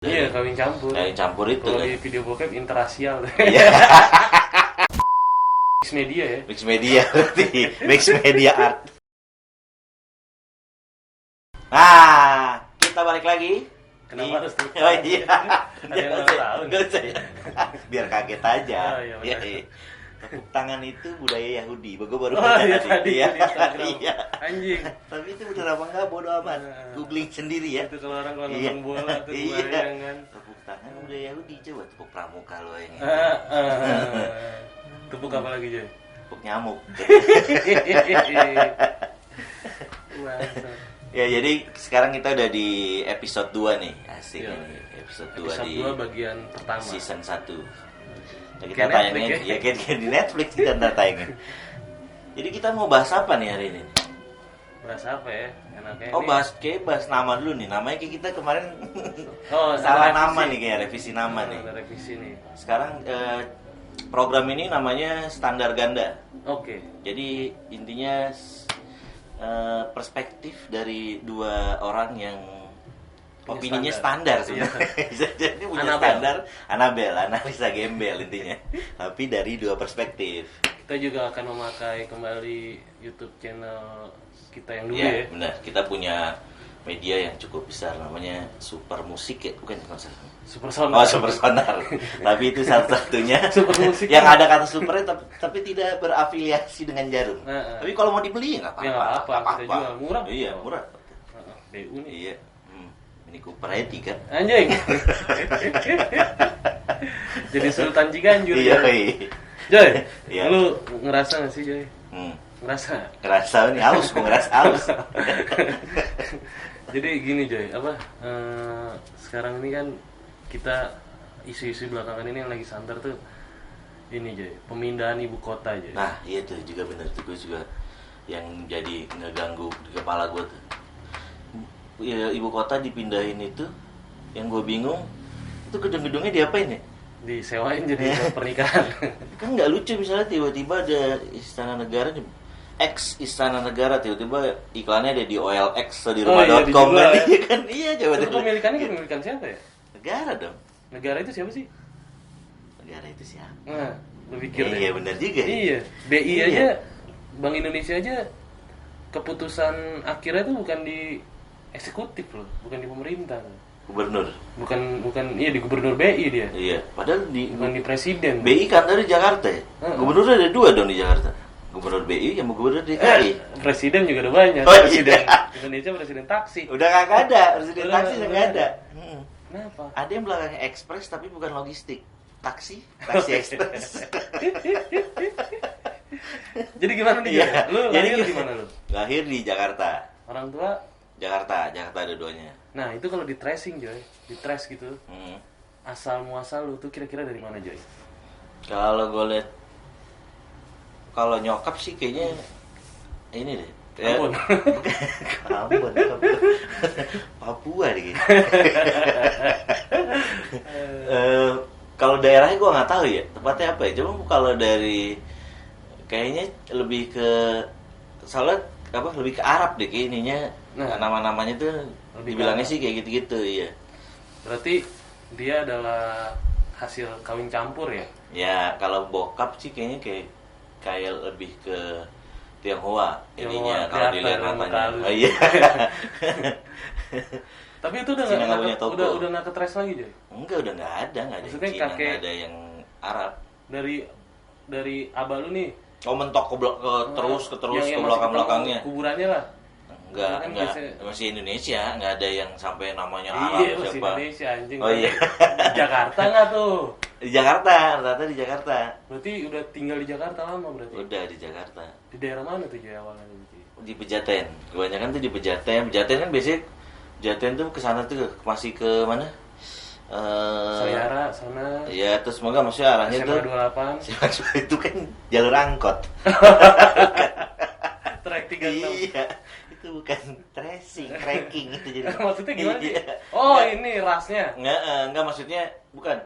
Iya, kawin campur. Kawin campur itu kalau kan. di video bokep interrasial. Iya. Mix media ya. Mix media berarti. Mix media art. Nah, kita balik lagi. Kenapa harus tuh? Oh iya. Ada yang ulang tahun. Nggak usah ya. Biar kaget aja. Oh, iya, Iya, benar. iya. Tepuk tangan itu budaya Yahudi. Gue baru Oh baca iya tadi Iya. di Instagram. Iya. Anjing. Tapi itu bener apa enggak bodo amat. Nah. Googling sendiri ya. Itu kalau orang kalau Iya. nonton bola tuh Iya. kebayang kan. Tepuk tangan budaya Yahudi. Coba tepuk pramuka lo yang ini. Tepuk apa lagi, Joy? Tepuk nyamuk. Mantap. Ya, jadi sekarang kita udah di episode 2 nih. Asik Iya. ini. Episode 2 Episode di 2 bagian pertama. season 1. Nah, kita Kayak tayangin Netflix ya? ya kayak di Netflix kita ntar tayangin. Jadi kita mau bahas apa nih hari ini? Bahas apa ya? Enaknya Oh, ini- bahas nama dulu nih. Namanya kayak kita kemarin Oh, salah ada nama revisi. nih, kayak revisi nama nih. Ada revisi nih. Sekarang program ini namanya Standar Ganda. Oke. Jadi intinya perspektif dari dua orang yang Punya opininya standar. standar sebenarnya. Bisa jadi punya Anabel. standar, Anabel, analisa gembel intinya. Tapi dari dua perspektif. Kita juga akan memakai kembali YouTube channel kita yang dulu Iya, ya. benar. Kita punya media yang cukup besar namanya Super Musik ya, bukan konser. Super Sonar. Oh, Super Sonar. Tapi itu satu-satunya Super Musik. yang ada kata supernya tapi tidak berafiliasi dengan Jarum. Tapi kalau mau dibeli ya nggak apa-apa. Ya, nggak apa-apa, Nggak kita jual. Murah. Iya, murah. BU nih. Iya. Ini Cooper aja 3. Anjing. Jadi Sultan Ciganjur. Iya, ya. iya. Joy, Iya. lu ngerasa gak sih, Joy? Ngerasa. Ngerasa nih haus, gue ngerasa haus. Jadi gini, Joy, sekarang ini kan kita isu-isu belakangan ini yang lagi santer tuh ini, Joy, pemindahan ibu kota, Joy. Nah, iya tuh juga bener tuh, gue juga yang jadi ngeganggu di kepala gue tuh. Ya, ibu kota dipindahin itu, yang gue bingung itu gedung-gedungnya diapain ya? Disewain jadi buat pernikahan. Kan nggak lucu misalnya tiba-tiba ada Istana Negara nih, ex Istana Negara, tiba-tiba iklannya ada di OLX atau di Oh, iya, rumah.com dijual, kan, ya. iya kan, iya coba Itu deh. pemilikannya kepemilikan siapa ya? Negara dong, Negara itu siapa sih? negara itu siapa? Nah, lu pikir deh. Iya benar juga. Ya. Iya, BI Iya. aja, Bank Indonesia aja keputusan akhirnya tuh bukan di eksekutif loh, bukan di pemerintah loh. Gubernur. Bukan iya di gubernur BI dia. Iya, padahal di Bukan di presiden. BI kan dari Jakarta ya. Gubernur ada 2 dong di Jakarta. Gubernur BI sama gubernur DKI. Presiden juga ada banyak. Oh, iya. Presiden Indonesia presiden taksi. Udah kagak ada, presiden Udah taksi udah nggak nggak ada. ada. Kenapa? Ada yang belakangnya ekspres tapi bukan logistik. Taksi ekspres. Jadi gimana nih? Iya. Joy? Lu Jadi lahir di mana lu? Lahir di Jakarta. Orang tua. Jakarta ada duanya. Nah, itu kalau di tracing, Joy. Di trace gitu. Hmm. Asal muasal lu tuh kira-kira dari mana, Joy? Kalau gue lihat, kalau nyokap sih kayaknya ini deh. Ambon. Ambon. Papua deh kayaknya. Kalau daerahnya gue nggak tahu ya, tepatnya apa ya. Cuma kalau dari kayaknya lebih ke soalnya apa lebih ke Arab deh kayak ininya. Nah, nama-namanya tuh lebih dibilangnya ke sih kayak gitu-gitu, iya. Berarti dia adalah hasil kawin campur ya? Ya kalau bokap sih kayaknya kayak lebih ke Tionghoa ininya Tionghoa, kalau kelihatan dilihat sama namanya. kalu. Oh iya. Tapi itu udah Cina nggak punya toko. udah nggak ketres lagi, Joy? Enggak, udah nggak ada Maksudnya yang Cina, kakek- nggak ada yang Arab. Dari abah lu nih. Oh mentok terus ke yang masih belakang-belakangnya. ketemu kuburannya lah. Enggak, Kan enggak. biasanya- Masih Indonesia, enggak ada yang sampai namanya Arab Iya, masih siapa. Indonesia anjing. Oh iya. Di Jakarta nggak tuh? Di Jakarta, rata di Jakarta. Berarti udah tinggal di Jakarta lama berarti? Udah di Jakarta. Di daerah mana tuh, Joy, awalnya? Joy? Di Pejaten. Kebanyakan tuh di Pejaten. Pejaten kan biasanya Pejaten tuh ke sana tuh masih ke mana? Sayara, sana. Iya, terus semoga maksudnya arahnya SMA tuh 28. itu kan jalur angkot. Trek 36. Iya, itu bukan tracking itu jadi. Maksudnya gimana sih? Iya. Oh, ini rasnya. Enggak maksudnya bukan.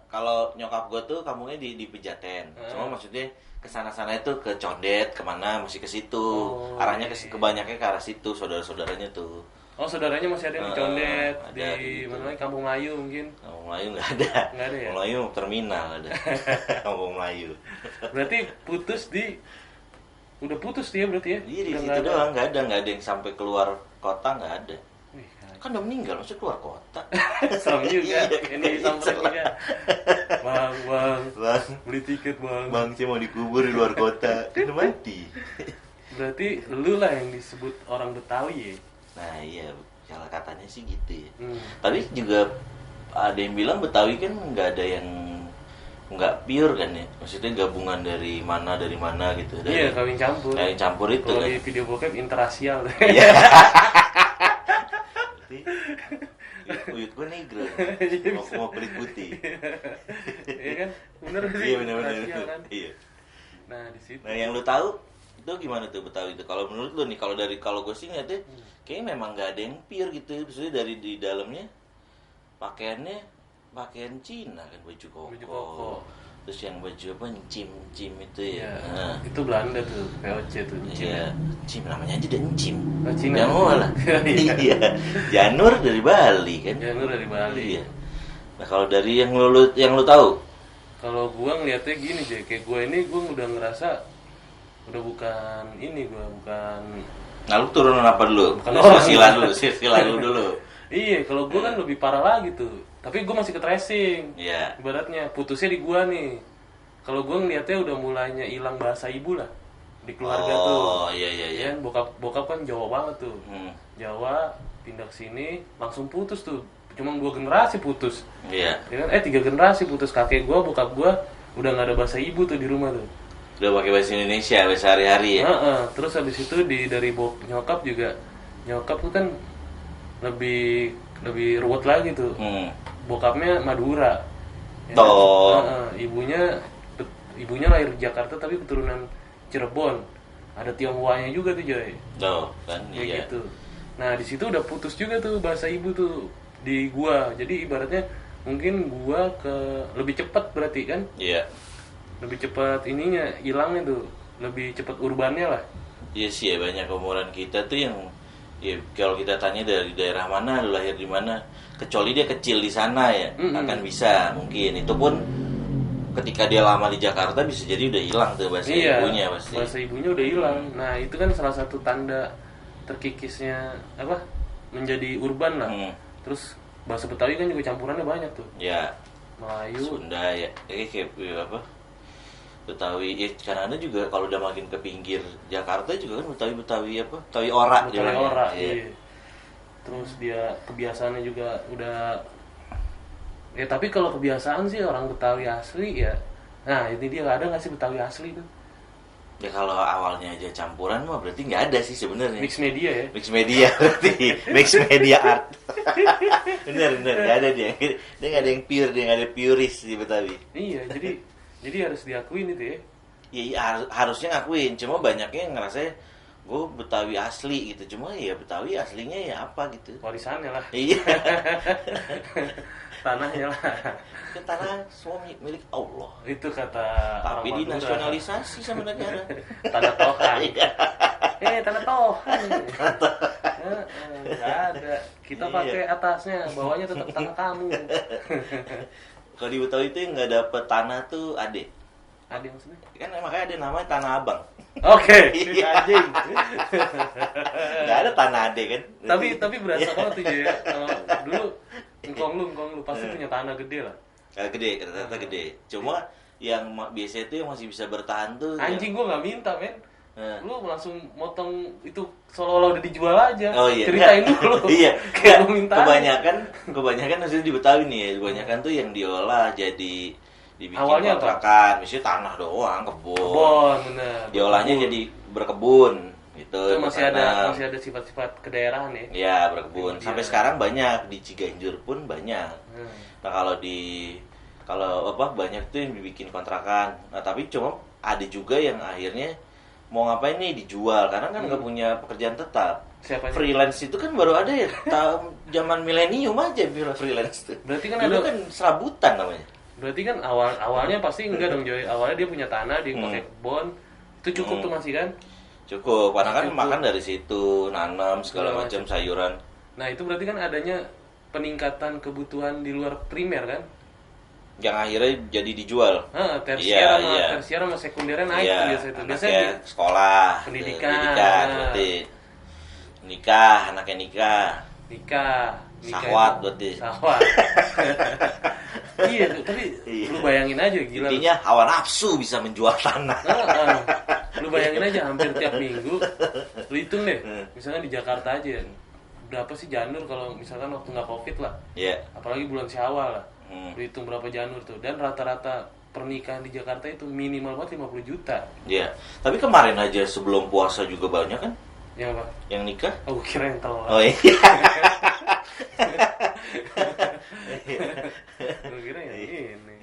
Kalau nyokap gue tuh kampungnya di Pejaten. Cuma maksudnya kesana-sana itu ke Condet, kemana masih ke situ. Oh, Arahnya iya. kebanyakan ke arah situ, saudara-saudaranya tuh. Oh, saudaranya masih ada yang di Condet, ada di gitu. mana lagi, Kampung Melayu mungkin. Kampung Melayu nggak ada. Nggak ada ya? Kampung Melayu terminal ada. Kampung Melayu. Berarti udah putus dia berarti ya? Iya di Udah situ nggak ada. doang, nggak ada yang sampai keluar kota nggak ada. Wih, Kan udah meninggal, maksudnya keluar kota. serem juga. Iya, Ini sampai juga. Bang, Bang, beli tiket bang. bang saya mau dikubur di luar kota, kan udah mati. Berarti lu lah yang disebut orang Betawi ya? Nah iya, salah katanya sih gitu ya. Hmm. Tapi juga ada yang bilang Betawi kan nggak ada yang nggak pure kan ya, maksudnya gabungan dari mana gitu. Iya, kawin campur. Kawin campur itu Kalau kan. di video bokep interrasial. Iya. Uyut gue negro, mau kulit putih. Iya kan? Bener sih. Iya benar. interrasial kan? Iya. Nah, di situ. Nah yang lu tahu itu gimana tuh Betawi itu? Kalau menurut lu nih, kalau gue sih ngeliatnya kayaknya memang nggak ada yang pure gitu. Maksudnya dari di dalamnya pakaiannya pakaian Cina kan, baju koko. Terus yang baju apa cim itu ya. Iya. Nah, Itu Belanda tuh, VOC tuh. iya, cim namanya aja udah cim. Oh, Cina. Jangan lah. Iya. Iya. Janur dari Bali kan. Janur dari Bali. Iya. Nah kalau dari yang lu tahu, Kalau gua ngeliatnya gini deh, kayak gua ini gua udah ngerasa udah bukan ini, gua bukan. nah lu turunan apa dulu? Bukan orang. Silsilah lu dulu. Iya, kalau gua kan lebih parah lagi tuh. Tapi gua masih ke tracing. Iya. Ibaratnya putusnya di gua nih. Kalau gua ngeliatnya udah mulainya hilang bahasa ibu lah di keluarga tuh. Oh iya. Ya, bokap kan Jawa banget tuh. Hmm. Jawa pindah ke sini langsung putus tuh. Cuma 2 generasi putus. Iya. Ya kan? 3 generasi putus. Kakek gua, bokap gua udah nggak ada bahasa ibu tuh di rumah tuh. Udah pakai bahasa Indonesia bahasa hari-hari ya. Heeh. Terus habis itu dari nyokap juga. Nyokap tuh kan lebih ruwet lagi tuh. Bokapnya Madura. Ya kan? Toh. Ibunya lahir di Jakarta tapi keturunan Cirebon. Ada Tionghoanya juga tuh, Joy. Tuh, kan Kayak iya. gitu. Nah, di situ udah putus juga tuh bahasa ibu tuh di gua. Jadi ibaratnya mungkin gua lebih cepat berarti kan? Iya. Lebih cepat ininya hilangnya tuh. Lebih cepat urbannya lah. Iya sih ya, banyak umuran kita tuh yang ya kalau kita tanya dari daerah mana, lu lahir di mana, kecuali dia kecil di sana ya, akan bisa mungkin. Itu pun ketika dia lama di Jakarta bisa jadi udah hilang tuh bahasa ibunya pasti. Bahasa ibunya udah hilang. Nah, itu kan salah satu tanda terkikisnya apa? Menjadi urban lah. Terus bahasa Betawi kan juga campurannya banyak tuh. Ya. Melayu, Sunda ya, kayak apa? Betawi ya, karena ada juga kalau udah makin ke pinggir Jakarta juga kan Betawi apa? Betawi ora Betawi bilangnya. ora. Iya. Iya. Terus dia kebiasaannya juga udah ya, tapi kalau kebiasaan sih orang Betawi asli ya. Nah, ini dia, ada nggak sih Betawi asli tuh? Ya kalau awalnya aja campuran mah berarti nggak ada sih sebenarnya. Mix media ya. Mix media berarti mix media art. bener nggak ada dia nggak ada yang pure, dia nggak ada purist di Betawi. Iya, jadi harus diakuin itu ya. Ya harusnya ngakuin, cuma banyaknya yang ngerasa gue Betawi asli gitu, cuma ya Betawi aslinya ya apa gitu. Warisannya lah. Iya. Tanahnya lah. Kan tanah semua milik Allah. Itu kata Tapi orang Madura. dinasionalisasi sama negara. Tanah Tohan. Iya. Tanah Tohan. Nggak ada. Kita Iya. pakai atasnya, bawahnya tetap tanah kamu. Kalau di Betawi itu yang nggak dapet tanah tuh Ade. Ada maksudnya? Kan makanya ada namanya Tanah Abang. Oke. Iya. Anjing. Nggak ada Tanah Ade kan. Tapi berasa banget tuh ya. Kalau dulu engkong lu pasti punya tanah gede lah. Gede, rata-rata gede. Cuma yang biasa itu yang masih bisa bertahan tuh Anjing, gua nggak minta, men. Lu langsung motong itu seolah-olah udah dijual aja. Oh iya. Ceritain dulu. Iya. Kayak lu minta. Kebanyakan maksudnya di Betawi nih ya, kebanyakan tuh yang diolah jadi dibikin awalnya kontrakan, misalnya tanah doang, kebun. Kebun, bener. Diolahnya jadi berkebun gitu. Itu masih ada sifat-sifat kedaerahan ya. Iya, berkebun. Sampai sekarang banyak di Ciganjur pun banyak. Nah, kalau banyak tuh yang dibikin kontrakan. Nah, tapi cuma ada juga yang akhirnya mau ngapain nih dijual karena kan nggak punya pekerjaan tetap. Siapa freelance itu kan baru ada ya tahun zaman milenium aja freelance tuh. Berarti kan dulu ada kan serabutan namanya. Berarti kan awalnya pasti enggak dong Joy. Awalnya dia punya tanah, dia pakai kebun. Itu cukup tuh masih kan? Cukup, karena kan makan dari situ, nanam segala macam sayuran. Nah itu berarti kan adanya peningkatan kebutuhan di luar primer kan? Yang akhirnya jadi dijual. Tersier Iya. tersier sama sekundernya naik Iya, tuh biasanya tuh. Biasanya anaknya sekolah, pendidikan. berarti nikah, anaknya nikah. nikah Syahwat itu- berarti. Syahwat. Iya tuh, tapi Iya. lu bayangin aja gila. Intinya hawa nafsu bisa menjual tanah. Lu bayangin aja hampir tiap minggu. Lu hitung deh, misalnya di Jakarta aja berapa sih janur kalau misalkan waktu nggak covid lah, Iya. apalagi bulan Syawal lah. Hmm. Lu hitung berapa janur tuh, dan rata-rata pernikahan di Jakarta itu minimal banget 50 juta. Iya. Tapi kemarin aja sebelum puasa juga banyak kan Ya apa? yang nikah. Oh kira yang telat. Oh iya. Lu kira yang ini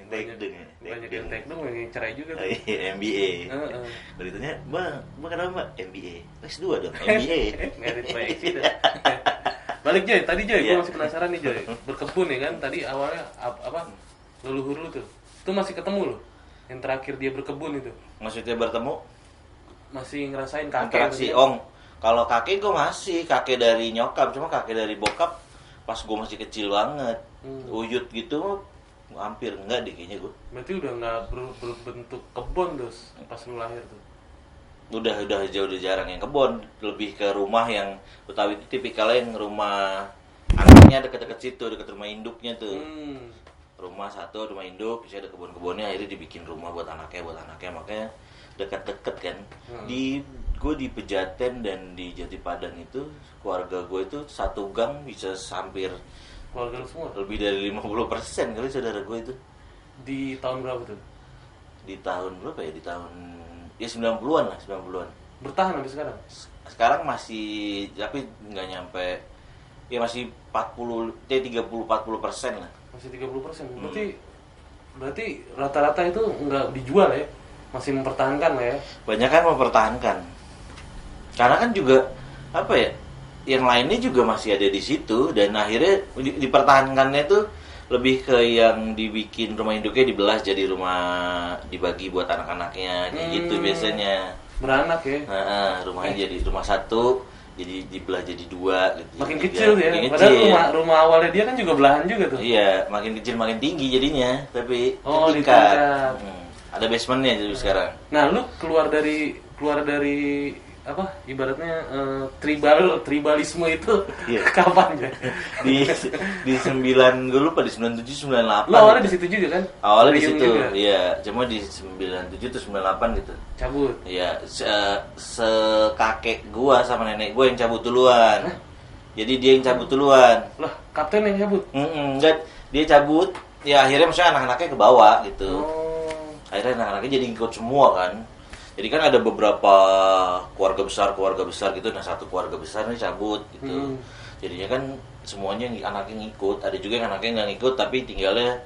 Yang banyak, take-down ya, banyak take-down. yang take-down, banyak yang cerai juga Oh, tuh. iya, MBA. Heeh. Beritanya, bang kenapa mbak? MBA. S2 dong, MBA. Merit proyeksi dah. Balik Joy, tadi Joy, gue Iya. masih penasaran nih Joy. Berkebun ya kan, tadi awalnya apa leluhur lu tuh. Itu masih ketemu lu. Yang terakhir dia berkebun itu. Maksudnya bertemu Masih ngerasain kakek. interaksi. gitu kan? Kalau kakek gue masih kakek dari nyokap, cuma kakek dari bokap pas gue masih kecil banget. Uyut gitu hampir enggak deh kayaknya gue. Berarti udah nggak berbentuk kebun terus pas lu lahir tuh. Udah jauh udah jarang yang kebon, lebih ke rumah yang Betawi itu tipikalnya yang rumah anaknya deket-deket situ, deket rumah induknya tuh. Rumah satu, rumah induk, bisa ada kebun-kebunnya, akhirnya dibikin rumah buat anaknya, makanya dekat-dekat kan. Gue di Pejaten dan di Jati Padang itu keluarga gue itu satu gang bisa hampir Keluarga lu semua. lebih dari 50% kali saudara gue itu. Di tahun berapa tuh? Di tahun berapa ya? Di tahun ya 90-an lah, 90-an. Bertahan sampai sekarang? Sekarang masih tapi nggak nyampe, ya masih 30-40% lah. Masih 30%. Berarti rata-rata itu nggak dijual ya? Masih mempertahankan lah ya? Banyak kan mempertahankan. Karena kan juga apa ya? Yang lainnya juga masih ada di situ dan akhirnya dipertahankannya tuh lebih ke yang dibikin rumah induknya dibelah jadi rumah dibagi buat anak-anaknya kayak gitu biasanya. Beranak ya? Rumahnya jadi rumah satu, jadi dibelah jadi dua gitu. Makin Tiga. kecil ya? Makin Padahal kecil. rumah awalnya dia kan juga belahan juga tuh. Iya, makin kecil makin tinggi jadinya, tapi Oh, tingkat. ditingkat. Ada basementnya jadi sekarang. Nah, lu keluar dari apa? Ibaratnya tribalisme itu Iya. kapan ya? Di 9 gue lupa di 97 98. Lu awalnya di gitu. situ juga kan? Awalnya di Reunion situ, juga? iya. Cuma di 97 atau 98 gitu. Cabut. Iya, kakek gua sama nenek gua yang cabut duluan. Jadi dia yang cabut duluan. Lah, kapten yang cabut. Enggak, dia cabut. Ya akhirnya maksudnya anak-anaknya ke bawah gitu. Oh. Akhirnya anak-anaknya jadi ikut semua kan. Jadi kan ada beberapa keluarga besar gitu. Nah, satu keluarga besar nih cabut gitu. Jadinya kan semuanya anaknya ngikut. Ada juga yang anaknya nggak ngikut tapi tinggalnya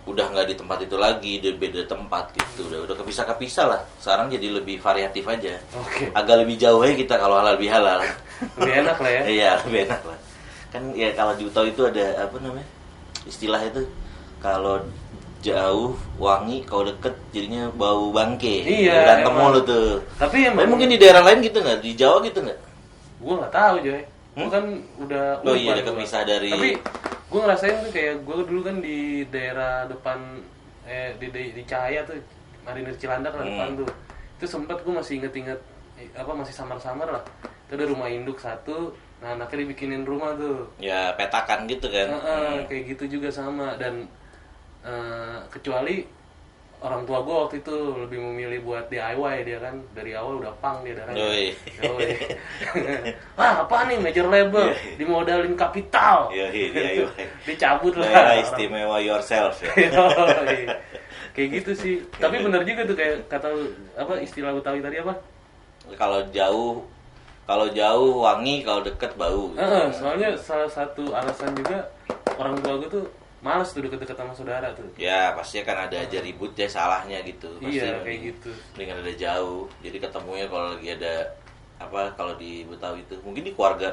udah nggak di tempat itu lagi, di beda tempat gitu. Udah kepisah lah. Sekarang jadi lebih variatif aja. Oke. Agak lebih jauh aja kita kalau halal bihalal. Lebih enak lah ya. Iya, lebih enak lah. Kan ya kalau di Betawi itu ada apa namanya? Istilah itu kalau jauh wangi, kalau deket jadinya bau bangke. Iya, Berantem emang. mulu tuh. Tapi Tapi mungkin di daerah lain gitu nggak? Di Jawa gitu nggak? Gue nggak tahu Joy. Gue kan udah Oh iya, lupa udah gua. kepisah dari- Tapi gue ngerasain tuh kayak gue dulu kan di daerah depan di Cahaya tuh Marinir Cilandak lah depan tuh. Itu sempat gue masih inget-inget masih samar-samar lah. Itu ada rumah induk satu. Nah anaknya dibikinin rumah tuh. Ya petakan gitu kan. Kayak gitu juga sama dan kecuali orang tua gue waktu itu lebih memilih buat DIY dia kan dari awal udah pang dia darahnya. Yoi. Wah apa nih major label dimodalin kapital. Iya. Dicabut lah. Daerah istimewa yourself ya. Yoi. Kayak gitu sih. Tapi benar juga tuh kayak kata lu, apa istilah Betawi tadi apa? Kalau jauh wangi, kalau deket bau. Gitu. Soalnya salah satu alasan juga orang tua gue tuh males tuh deket-deket sama saudara tuh. Ya pasti kan ada aja ribut ya salahnya gitu. Pasti Iya kayak gitu. Dengan ada jauh. Jadi ketemunya kalau lagi ada kalau di Betawi itu mungkin di keluarga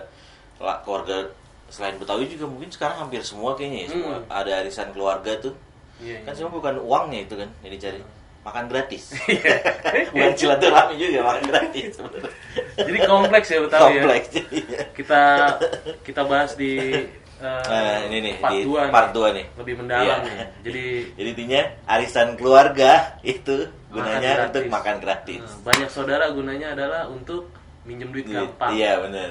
selain Betawi juga mungkin sekarang hampir semua kayaknya ya semua ada arisan keluarga tuh. Iya. Kan semua bukan uangnya itu kan yang dicari. makan gratis. Bukan silaturahmi juga, makan gratis sebenarnya. Jadi kompleks ya Betawi Kompleks ya. jadinya. Kita bahas di Ini nih part di 2 part 2 nih. lebih mendalam Iya. nih. Jadi intinya arisan keluarga itu gunanya gratis. untuk makan gratis. Banyak saudara gunanya adalah untuk minjem duit gampang. Iya benar.